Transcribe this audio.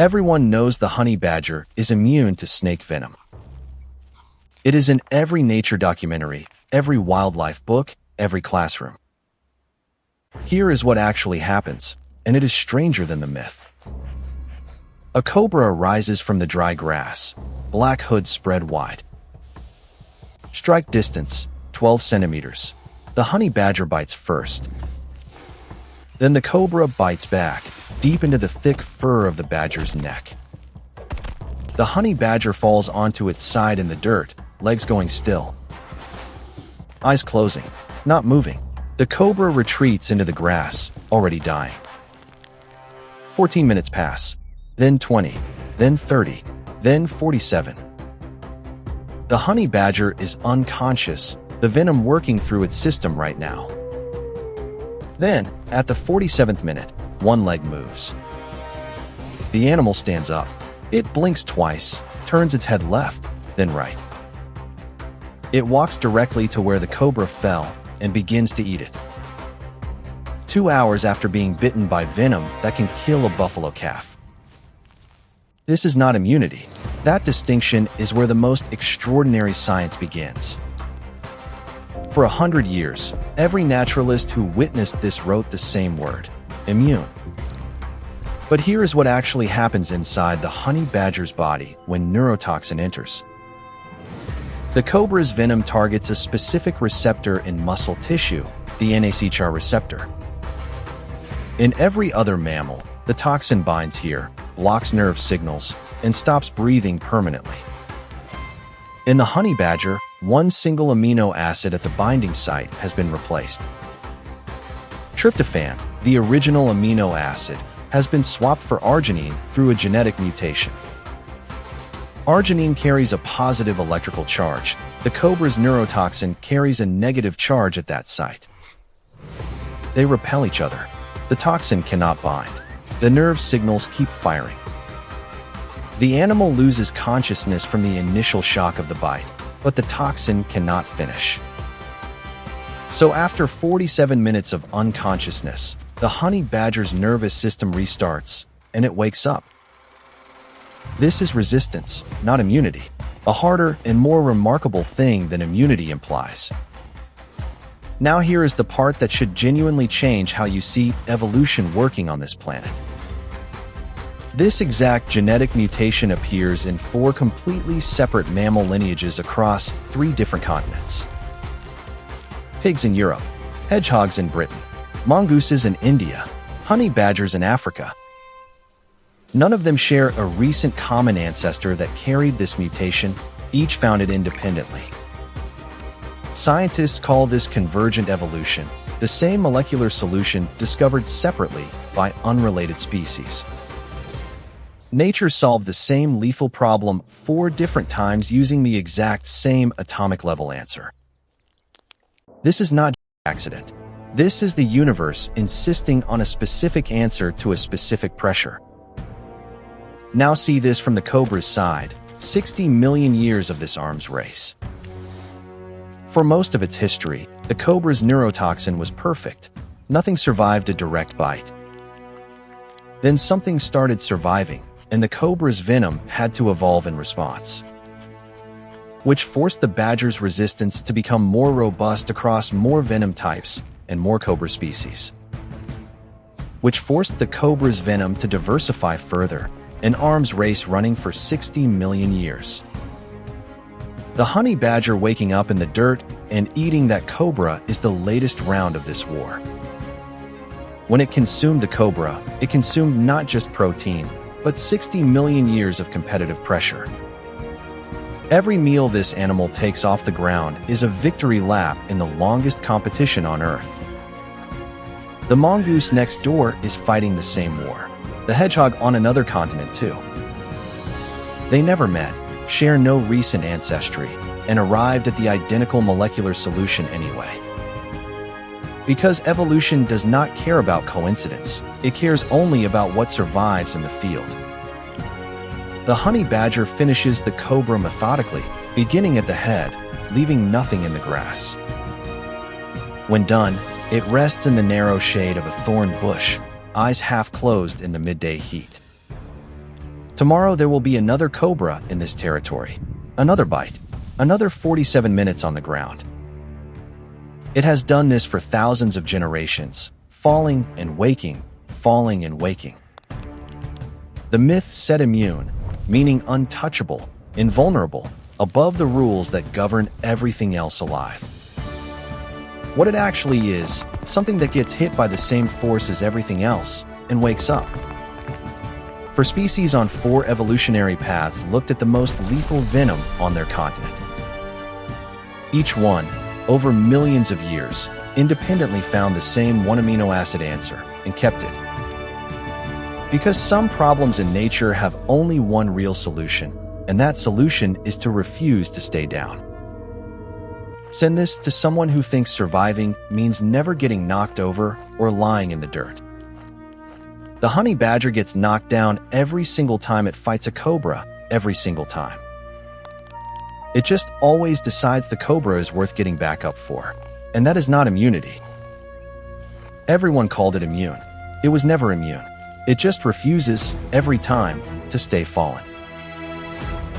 Everyone knows the honey badger is immune to snake venom. It is in every nature documentary, every wildlife book, every classroom. Here is what actually happens, and it is stranger than the myth. A cobra rises from the dry grass, black hood spread wide. Strike distance, 12 centimeters. The honey badger bites first. Then the cobra bites back, deep into the thick fur of the badger's neck. The honey badger falls onto its side in the dirt, legs going still. Eyes closing, not moving. The cobra retreats into the grass, already dying. 14 minutes pass, then 20, then 30, then 47. The honey badger is unconscious, the venom working through its system right now. Then, at the 47th minute, one leg moves. The animal stands up. It blinks twice, turns its head left, then right. It walks directly to where the cobra fell and begins to eat it. 2 hours after being bitten by venom that can kill a buffalo calf. This is not immunity. That distinction is where the most extraordinary science begins. For 100 years, every naturalist who witnessed this wrote the same word, immune. But here is what actually happens inside the honey badger's body when neurotoxin enters. The cobra's venom targets a specific receptor in muscle tissue, the NACHR receptor. In every other mammal, the toxin binds here, blocks nerve signals, and stops breathing permanently. In the honey badger, one single amino acid at the binding site has been replaced. Tryptophan, the original amino acid, has been swapped for arginine through a genetic mutation. Arginine carries a positive electrical charge. The cobra's neurotoxin carries a negative charge at that site. They repel each other. The toxin cannot bind. The nerve signals keep firing. The animal loses consciousness from the initial shock of the bite, but the toxin cannot finish. So after 47 minutes of unconsciousness, the honey badger's nervous system restarts, and it wakes up. This is resistance, not immunity, a harder and more remarkable thing than immunity implies. Now here is the part that should genuinely change how you see evolution working on this planet. This exact genetic mutation appears in 4 completely separate mammal lineages across 3 different continents. Pigs in Europe, hedgehogs in Britain, mongooses in India, honey badgers in Africa. None of them share a recent common ancestor that carried this mutation, each found it independently. Scientists call this convergent evolution, the same molecular solution discovered separately by unrelated species. Nature solved the same lethal problem 4 different times using the exact same atomic level answer. This is not an accident. This is the universe insisting on a specific answer to a specific pressure. Now see this from the cobra's side, 60 million years of this arms race. For most of its history, the cobra's neurotoxin was perfect. Nothing survived a direct bite. Then something started surviving, and the cobra's venom had to evolve in response, which forced the badger's resistance to become more robust across more venom types and more cobra species, which forced the cobra's venom to diversify further, an arms race running for 60 million years. The honey badger waking up in the dirt and eating that cobra is the latest round of this war. When it consumed the cobra, it consumed not just protein, but 60 million years of competitive pressure. Every meal this animal takes off the ground is a victory lap in the longest competition on Earth. The mongoose next door is fighting the same war. The hedgehog on another continent too. They never met, share no recent ancestry, and arrived at the identical molecular solution anyway. Because evolution does not care about coincidence, it cares only about what survives in the field. The honey badger finishes the cobra methodically, beginning at the head, leaving nothing in the grass. When done, it rests in the narrow shade of a thorn bush, eyes half closed in the midday heat. Tomorrow there will be another cobra in this territory. Another bite. Another 47 minutes on the ground. It has done this for thousands of generations, falling and waking, falling and waking. The myth said immune, meaning untouchable, invulnerable, above the rules that govern everything else alive. What it actually is, something that gets hit by the same force as everything else and wakes up. For species on 4 evolutionary paths looked at the most lethal venom on their continent. Each one, over millions of years, independently found the same one amino acid answer and kept it. Because some problems in nature have only one real solution, and that solution is to refuse to stay down. Send this to someone who thinks surviving means never getting knocked over or lying in the dirt. The honey badger gets knocked down every single time it fights a cobra, every single time. It just always decides the cobra is worth getting back up for, and that is not immunity. Everyone called it immune. It was never immune. It just refuses, every time, to stay fallen.